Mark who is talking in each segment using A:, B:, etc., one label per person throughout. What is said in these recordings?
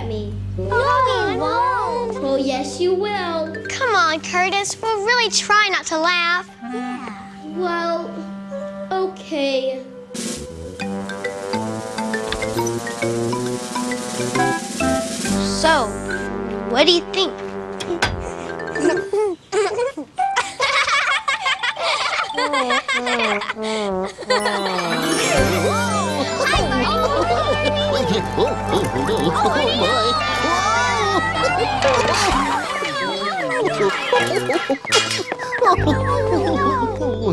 A: at me.
B: No, we won't.
A: Oh, yes, you will.
B: Come on, Curtis. We'll really try not to laugh.
A: Yeah. Well, okay.
B: So, what do you think?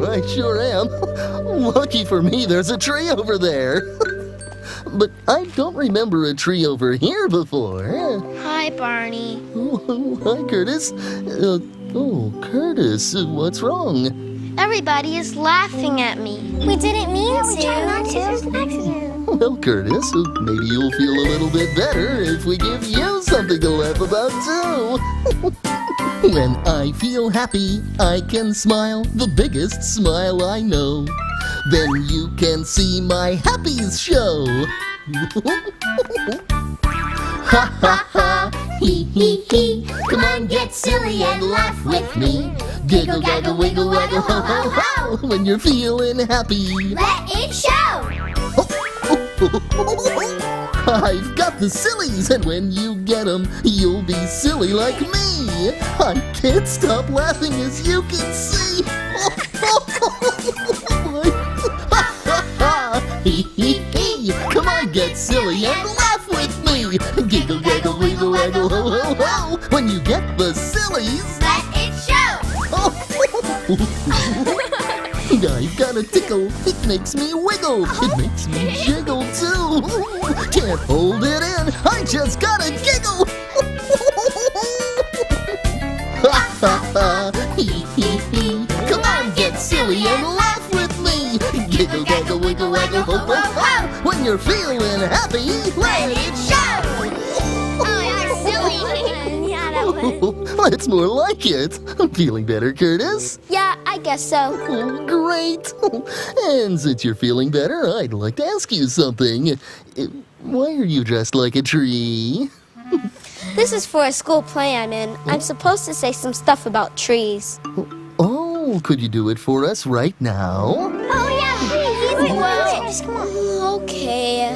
C: I sure am. Lucky for me, there's a tree over there. But I don't remember a tree over here before.
B: Hi, Barney.
C: Oh, hi, Curtis. Curtis, what's wrong?
B: Everybody is laughing at me. We didn't mean to. We tried not to. It was an accident.
C: Well, Curtis, maybe you'll feel a little bit better if we give you something to laugh about, too. When I feel happy, I can smile, the biggest smile I know. Then you can see my happies show. Ha ha ha, hee hee hee. Come on, get silly and laugh with me. Giggle, gaggle, wiggle, waggle, ho ho ho. When you're feeling happy,
B: Let it show.
C: I've got the sillies, and when you get them, you'll be silly like me. I can't stop laughing, as you can see. Hee hee hee. Come on, get silly and laugh with me. Giggle, gaggle, wiggle, waggle, ho ho ho. When you get the sillies,
B: Let it show.
C: I've got a tickle, it makes me wiggle, it makes me jiggle too. Can't hold it in, I just gotta giggle. Ha ha ha, hee hee hee. Come on, get silly and laugh with me. Giggle, gaggle, wiggle, waggle, ho ho ho. When you're feeling happy, let it show.
B: Oh, you're silly. Yeah, that was.
C: That's more like it. I'm feeling better, Curtis.
B: Yeah, I guess so.
C: Oh, great. And since you're feeling better, I'd like to ask you something. Why are you dressed like a tree?
B: This is for a school play I'm in. I'm supposed to say some stuff about trees.
C: Oh, could you do it for us right now?
B: Oh, yeah, please.
A: Well,
B: Come on.
A: Okay.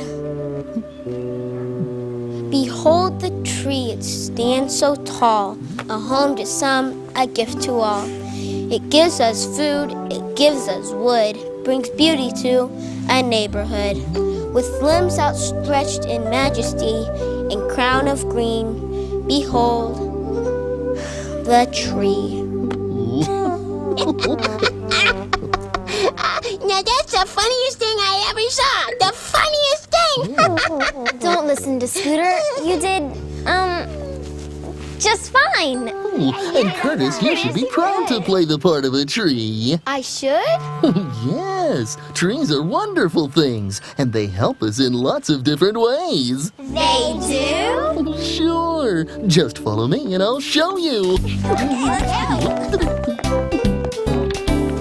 B: Behold the tree, it stands so tall, a home to some, a gift to all. It gives us food, it gives us wood, brings beauty to a neighborhood. With limbs outstretched in majesty and crown of green, behold the tree. Now that's the funniest thing I ever saw. The funniest thing. Don't listen to Scooter. You did, just fine.
C: And Curtis, you should be proud to play the part of a tree.
B: I should?
C: Yes, trees are wonderful things, and they help us in lots of different ways.
B: They do?
C: Sure, just follow me and I'll show you.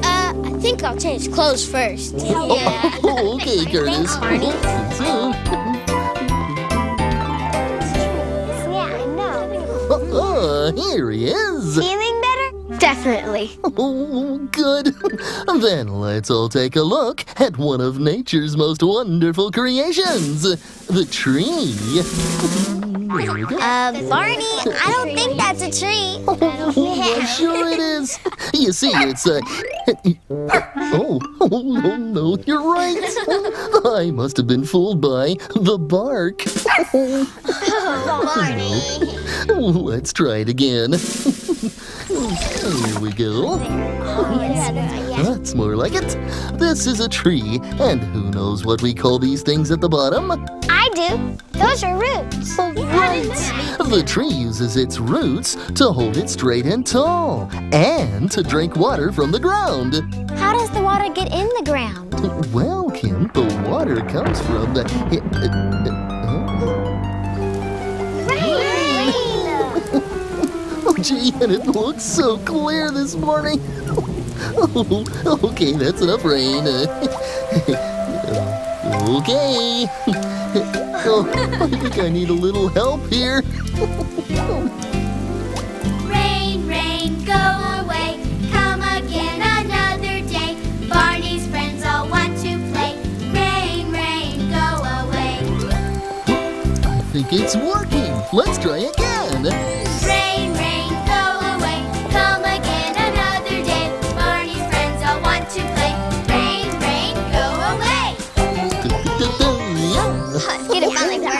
B: I think I'll change clothes first. Yeah.
C: Oh, okay, Curtis.
B: Barney.
C: So,
B: Yeah, I know.
C: here he is.
B: Feeling better? Definitely.
C: Oh, good. Then let's all take a look at one of nature's most wonderful creations, the tree. There we go.
B: Barney, I don't think that's a tree.
C: Well, sure it is. You see, it's a... Oh, no, you're right. I must have been fooled by the bark.
B: Barney.
C: Let's try it again. Here we go. That's more like it. This is a tree, and who knows what we call these things at the bottom?
B: I do. Those are roots.
C: Right. The tree uses its roots to hold it straight and tall, and to drink water from the ground.
B: How does the water get in the ground?
C: Well, Kim, the water comes from the... Oh, gee, and it looks so clear this morning. Oh, okay, that's enough rain. Okay. Oh, I think I need a little help here.
A: Rain, rain, go away. Come again another day. Barney's friends all want to play. Rain, rain, go away.
C: I think it's working. Let's try again.
A: Rain, rain, go away. Come again another day. Barney's friends all want to play. Rain, rain, go away.
B: Get it finally worked.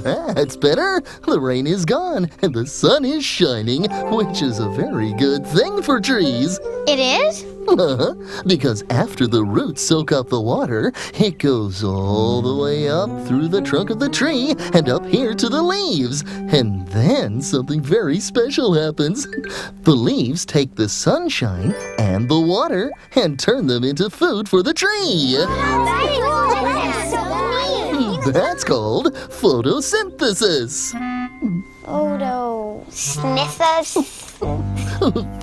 C: Oh, that's better. The rain is gone and the sun is shining, which is a very good thing for trees.
B: It is?
C: Because after the roots soak up the water, it goes all the way up through the trunk of the tree and up here to the leaves. And then something very special happens. The leaves take the sunshine and the water and turn them into food for the tree. That's called photosynthesis.
B: Sniffers.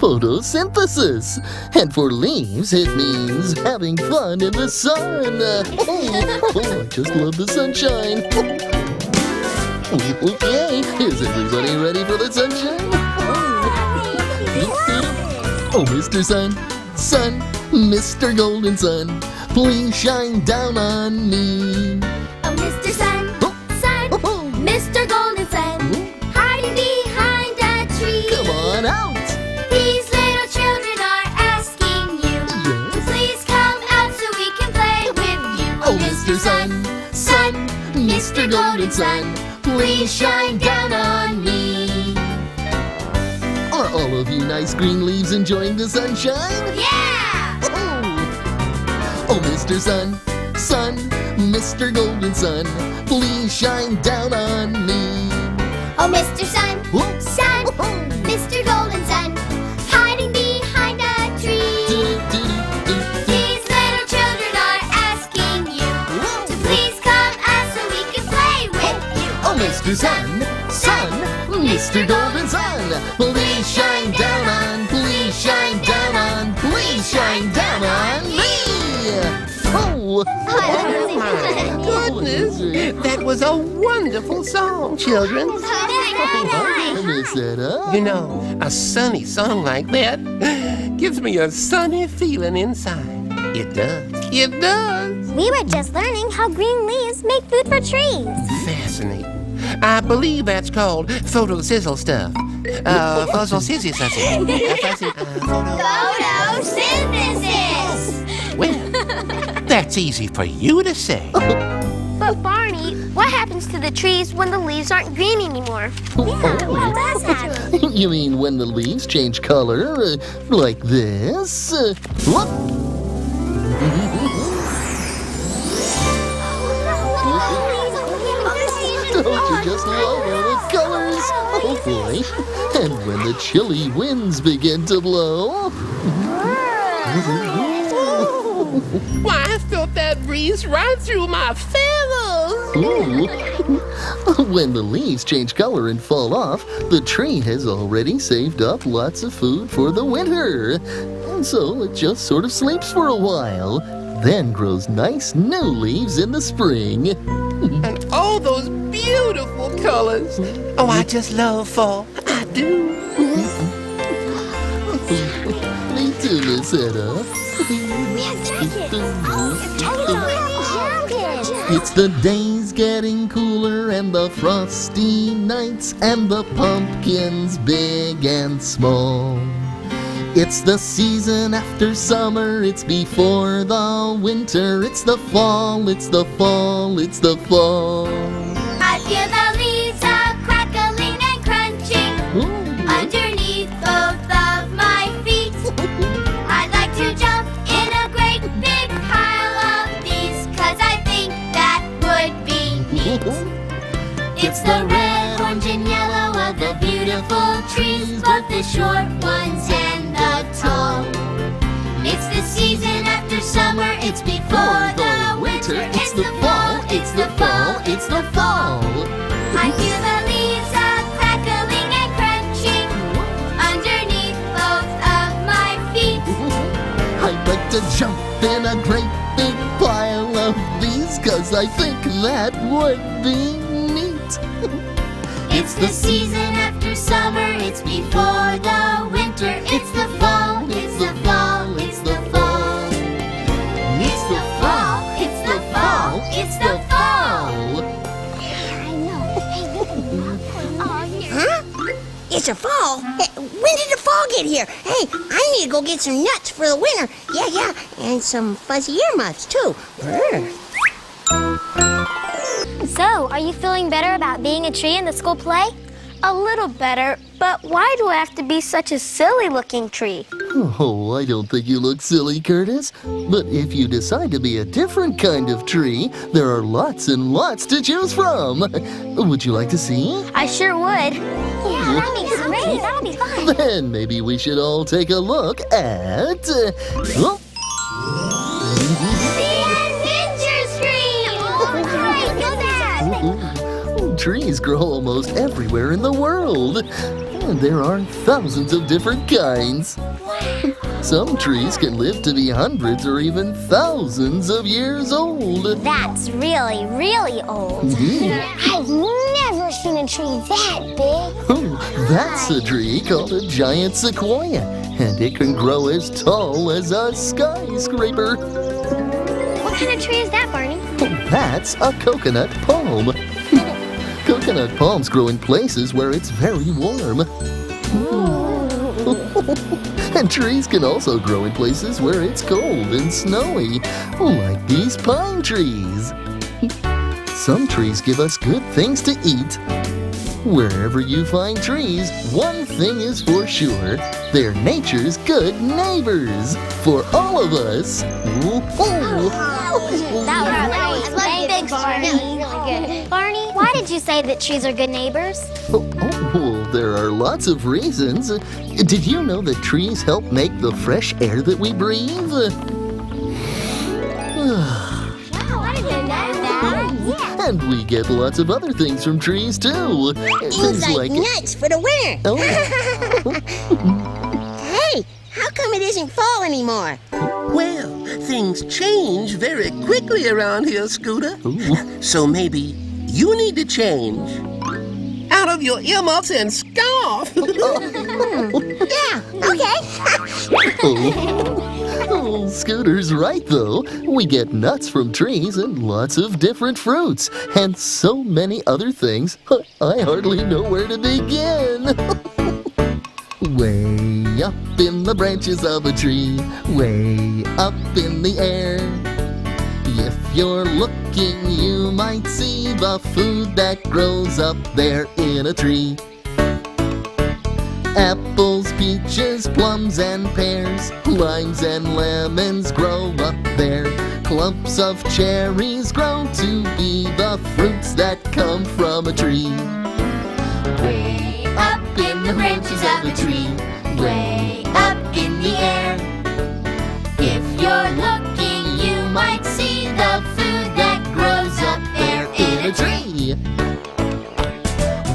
C: Photosynthesis. And for leaves, it means having fun in the sun. I just love the sunshine. Okay, is everybody ready for the sunshine? Oh, Mr. Sun, Sun, Mr. Golden Sun, please shine down on me.
A: Oh, Mr. Sun, Sun, Mr. Golden Sun, hiding behind a tree.
C: Come on out.
A: These little children are asking you to please come out so we can play with you.
C: Oh, Mr. Sun, Sun, Mr. Golden Sun, please shine down on me. Are all of you nice green leaves enjoying the sunshine?
A: Yeah!
C: Oh, Mr. Sun, Sun, Mr. Golden Sun, please shine down on me.
A: Oh, Mr. Sun, Sun, Mr. Golden Sun, hiding behind a tree. These little children are asking you to please come out so we can play with you.
C: Oh, Mr. Sun, Sun, Mr. Golden Sun, please shine down on, please shine down on, please shine down on me. Oh,
D: Goodness, that was a wonderful song, children.
C: Miss Etta.
D: You know, a sunny song like that gives me a sunny feeling inside. It does. It does.
B: We were just learning how green leaves make food for trees.
D: Fascinating. I believe that's called photosizzle stuff. Photosynthesis.
A: Photosynthesis!
D: Well, that's easy for you to say.
B: But Barney, what happens to the trees when the leaves aren't green anymore?
A: What does happen?
C: You mean when the leaves change color, like this? Look! Don't you just love all the colors? Oh boy. And when the chilly winds begin to blow.
D: Why, I felt that breeze right through my feathers.
C: Ooh. When the leaves change color and fall off, the tree has already saved up lots of food for the winter. And so it just sort of sleeps for a while, then grows nice new leaves in the spring.
D: And all those beautiful colors. Oh, I just love fall. I do.
C: Me too, Miss Etta. It's the days getting cooler and the frosty nights and the pumpkins big and small. It's the season after summer, it's before the winter, it's the fall, it's the fall, it's the fall.
A: I feel the leaves are crackling and crunching underneath both of my feet. I'd like to jump in a great big pile of these, 'cause I think that would be neat. It's the red, orange, and yellow of the beautiful trees, both the short ones and the tall. It's the season after summer, it's before the winter, it's the fall, it's the fall, it's the fall. I feel the leaves are crackling and crunching underneath both of my feet.
C: I'd like to jump in a great big pile of these, 'cause I think that would be neat.
A: It's the season after summer, it's before the winter. It's the fall, it's the fall, it's the fall. It's the fall, it's the fall, it's the fall.
E: Huh? It's a fall? Hey, when did the fall get here? Hey, I need to go get some nuts for the winter. Yeah, and some fuzzy earmuffs, too.
B: So, are you feeling better about being a tree in the school play? A little better, but why do I have to be such a silly-looking tree?
C: Oh, I don't think you look silly, Curtis. But if you decide to be a different kind of tree, there are lots and lots to choose from. Would you like to see?
B: I sure would. Yeah, that'd be great. That'll be fun.
C: Then maybe we should all take a look at... oh. Trees grow almost everywhere in the world. And there are thousands of different kinds. Some trees can live to be hundreds or even thousands of years old.
B: That's really, really old. I've never seen a tree that big.
C: Oh, that's a tree called a giant sequoia, and it can grow as tall as a skyscraper.
B: What kind of tree is that, Barney?
C: That's a coconut palm. Coconut palms grow in places where it's very warm. And trees can also grow in places where it's cold and snowy, like these pine trees. Some trees give us good things to eat. Wherever you find trees, one thing is for sure. They're nature's good neighbors for all of us.
B: That was great. Thanks, Barney. Really good. Barney, why did you say that trees are good neighbors?
C: There are lots of reasons. Did you know that trees help make the fresh air that we breathe?
B: I didn't know that.
C: And we get lots of other things from trees, too.
E: Things like nuts for the winter.
C: Oh.
E: Hey, how come it isn't fall anymore?
D: Well, things change very quickly around here, Scooter.
C: Ooh.
D: So maybe you need to change out of your earmuffs and scarf.
E: Yeah, okay.
C: Oh, Scooter's right, though. We get nuts from trees and lots of different fruits, and so many other things. I hardly know where to begin. Way up in the branches of a tree, way up in the air. If you're looking, you might see the food that grows up there in a tree. Apples, peaches, plums, and pears, limes and lemons grow up there. Clumps of cherries grow to be the fruits that come from a tree.
A: Way up in the branches of a tree, way up in the air. If you're looking, you might see the food that grows up there in a tree.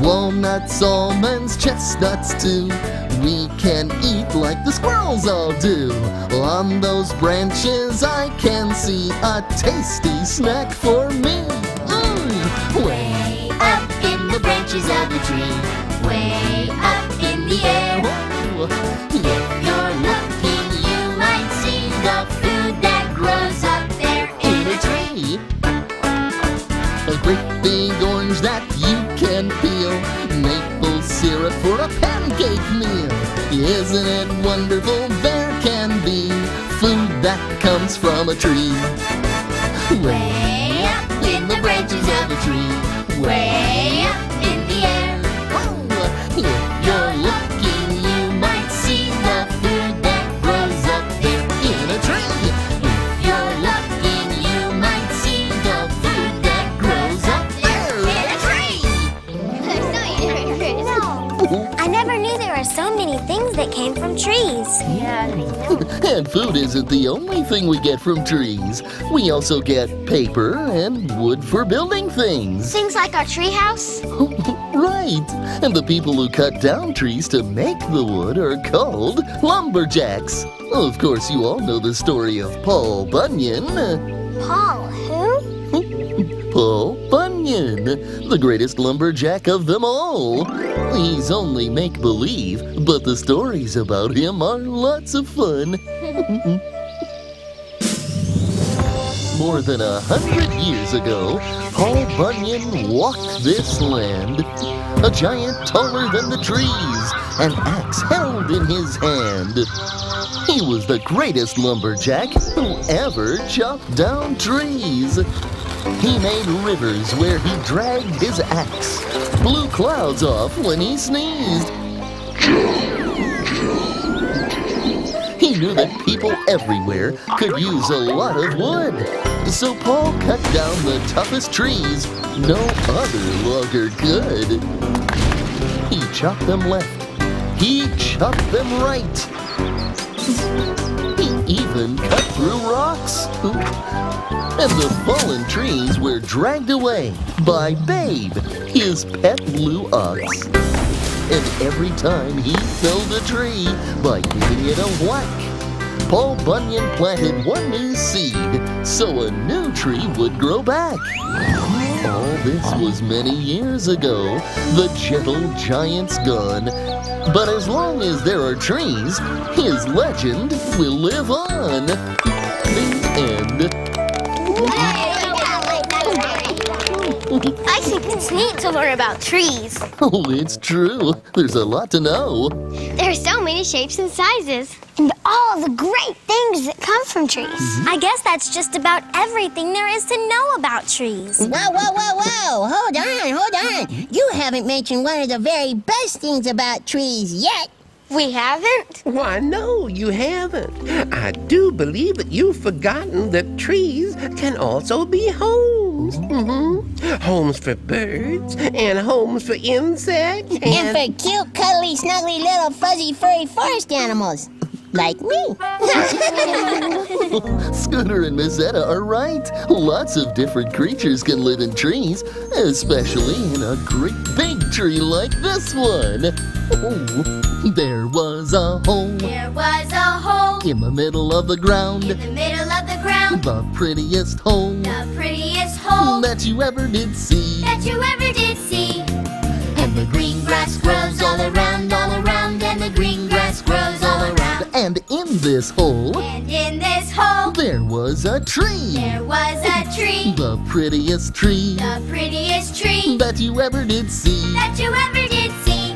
C: Walnuts, almonds, chestnuts too, we can eat like the squirrels all do. On those branches I can see a tasty snack for me.
A: Way up in the branches of a tree, way up in the air. If you're looking, you might see the food that grows up there in a tree.
C: A great big orange that you can peel, maple syrup for a pancake meal. Isn't it wonderful? There can be food that comes from a tree.
A: Way up in the branches of a tree, way up in the air. If you're looking, you might see the food that grows up there in a tree. If you're looking, you might see the food that grows up there in a tree.
B: I never knew there were so many things that came from trees.
C: And food isn't the only thing we get from trees. We also get paper and wood for building things.
B: Things like our treehouse?
C: Right. And the people who cut down trees to make the wood are called lumberjacks. Of course, you all know the story of Paul Bunyan.
B: Paul who?
C: Paul Bunyan, the greatest lumberjack of them all. He's only make-believe, but the stories about him are lots of fun. More than 100 years ago, Paul Bunyan walked this land. A giant taller than the trees, an axe held in his hand. He was the greatest lumberjack who ever chopped down trees. He made rivers where he dragged his axe, blew clouds off when he sneezed. He knew that people everywhere could use a lot of wood. So Paul cut down the toughest trees no other logger could. He chopped them left. He chopped them right. He even cut through rocks. And the fallen trees were dragged away by Babe, his pet blue ox. And every time he felled a tree by giving it a whack, Paul Bunyan planted one new seed so a new tree would grow back. All this was many years ago, the gentle giant's gone. But as long as there are trees, his legend will live on. The end.
B: I think it's neat to learn about trees.
C: Oh, it's true. There's a lot to know.
B: There's so many shapes and sizes. And all the great things that come from trees.
A: I guess that's just about everything there is to know about trees.
E: Whoa. Hold on. You haven't mentioned one of the very best things about trees yet.
B: We haven't?
D: Why, no, you haven't. I do believe that you've forgotten that trees can also be homes. Homes for birds, and homes for insects,
E: And for cute, cuddly, snuggly, little, fuzzy, furry forest animals. Like me.
C: Scooter and Miss Etta are right. Lots of different creatures can live in trees, especially in a great big tree like this one. There was a hole
A: There was a hole
C: in the middle of the ground,
A: in the middle of the ground,
C: the prettiest hole
A: the prettiest hole
C: that you ever did see.
A: that you ever did see.
C: And the
A: Green grass grows all around, and the green grass grows all around.
C: And in this hole,
A: And in this hole,
C: there was a tree.
A: there was a tree,
C: The prettiest tree
A: the prettiest tree
C: that you ever did see.
A: that you ever did see.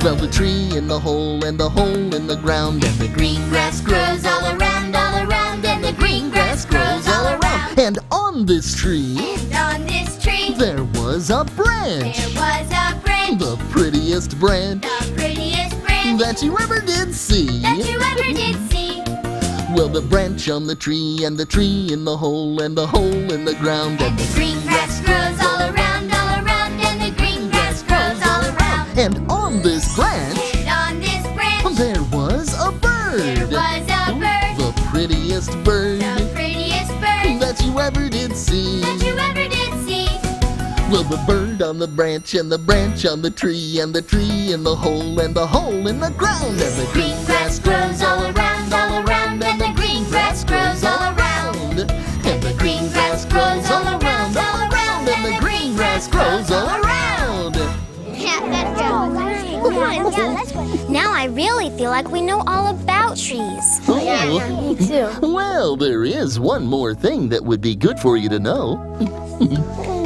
C: Well, the tree in the hole and the hole in the ground, and the green grass grows all around,
A: and the green grass grows all around.
C: And on this tree,
A: And on this tree,
C: there was a branch.
A: there was a branch,
C: The prettiest branch
A: the prettiest branch
C: that you ever did see.
A: that you ever did see.
C: Well, the branch on the tree and the tree in the hole and the hole in the ground, and
A: The green grass grows all around, and the green grass grows all around.
C: and on this branch,
A: And on this branch,
C: there was a bird.
A: there was a bird,
C: The prettiest bird
A: the prettiest bird
C: that you ever did see.
A: that you ever did see.
C: Well, the bird on the branch and the branch on the tree and the tree in the hole and the hole in the ground, and the
A: Green grass grows all around, and the green grass grows all around.
C: and the green grass grows all around, and the green grass grows all around.
B: Yeah, that's good.
A: Now I really feel like we know all about trees.
C: Oh,
B: Me too.
C: well, there is one more thing that would be good for you to know.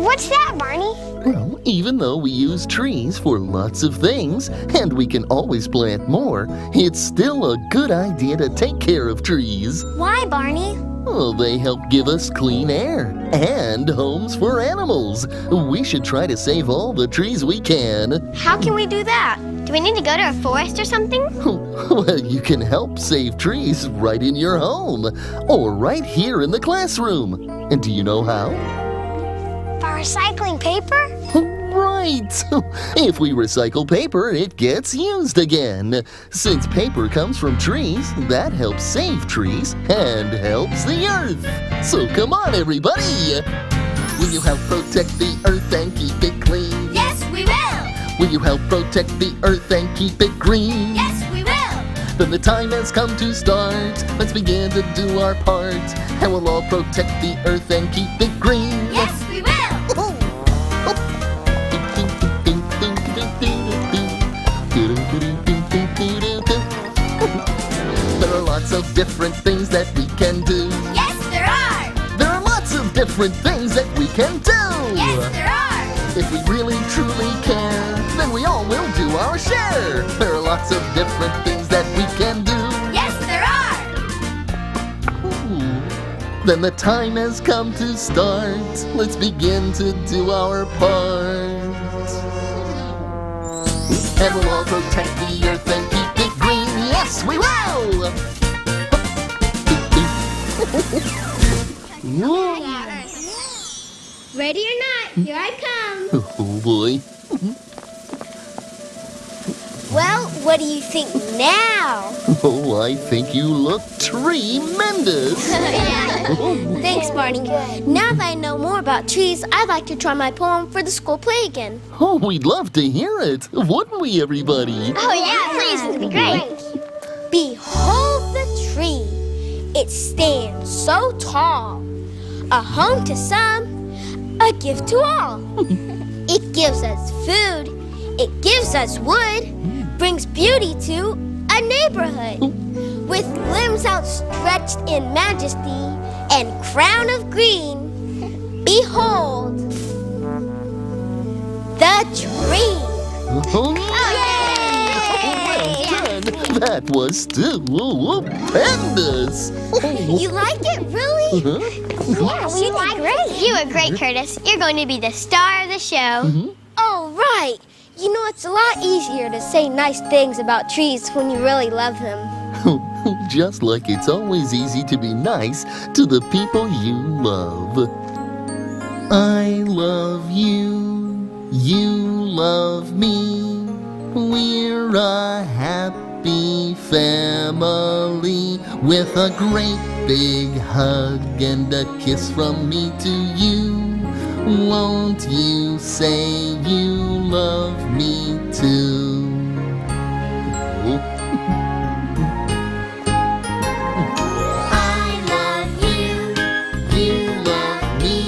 B: What's that, Barney?
C: Well, even though we use trees for lots of things, and we can always plant more, it's still a good idea to take care of trees.
A: Why, Barney?
C: Well, they help give us clean air and homes for animals. We should try to save all the trees we can.
B: How can we do that? Do we need to go to a forest or something?
C: Well, you can help save trees right in your home or right here in the classroom. And do you know how?
B: For recycling paper?
C: Right! If we recycle paper, it gets used again. Since paper comes from trees, that helps save trees and helps the earth. So come on, everybody! Will you help protect the earth and keep it clean?
A: Yes, we will.
C: Will you help protect the earth and keep it green?
A: Yes, we will.
C: Then the time has come to start. Let's begin to do our part, and we'll all protect the earth and keep it green.
A: Yes, we will.
C: different things that we can do.
A: Yes, there are.
C: There are lots of different things that we can do.
A: Yes, there are.
C: If we really truly care, then we all will do our share. There are lots of different things that we can do.
A: Yes, there are.
C: Ooh. Then the time has come to start. Let's begin to do our part. And we'll all protect the earth and keep it green. Yes, we will!
B: Ready or not, here I come.
C: Oh boy.
B: Well, what do you think now?
C: Oh, I think you look tremendous.
B: Thanks, Barney. Now that I know more about trees, I'd like to try my poem for the school play again.
C: Oh, we'd love to hear it. Wouldn't we, everybody?
B: Oh, yeah, please, it'd be great. Behold the tree. It stands so tall. A home to some, a gift to all. It gives us food. It gives us wood. Brings beauty to a neighborhood. With limbs outstretched in majesty and crown of green, behold the tree.
C: Oh, well done. That was stupendous.
B: You like it, really?
A: Yes, you did great. You were great, Curtis. You're going to be the star of the show.
B: Oh, right. You know, it's a lot easier to say nice things about trees when you really love them.
C: Just like it's always easy to be nice to the people you love. I love you, you love me. We're a happy family with a great big hug and a kiss from me to you. Won't you say you love me too? I love you, you love me.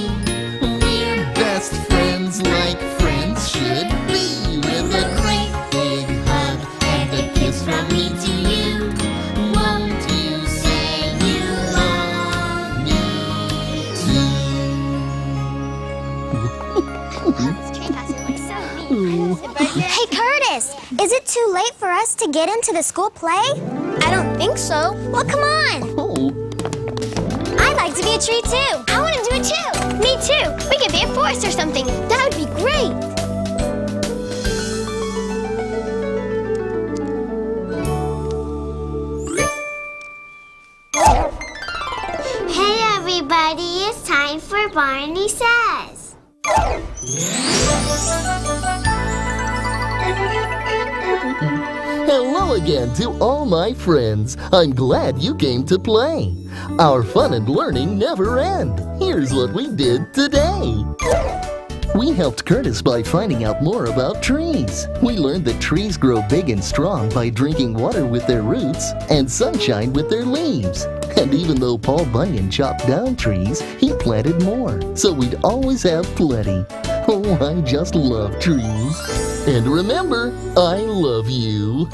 C: We're best friends like friends should be. With a great big hug and a kiss from me to you. Won't you say you love me too?
A: Hey, Curtis, is it too late for us to get into the school play?
B: I don't think so.
A: Well, come on.
C: Oh,
A: I'd like to be a tree, too. I want to do it, too. Me, too. We could be a forest or something.
B: That would be great.
A: Hey, everybody. It's time for Barney Says.
C: hello again to all my friends. I'm glad you came to play. Our fun and learning never end. Here's what we did today. We helped Curtis by finding out more about trees. We learned that trees grow big and strong by drinking water with their roots and sunshine with their leaves. And even though Paul Bunyan chopped down trees, he planted more, so we'd always have plenty. Oh, I just love trees. And remember, I love you.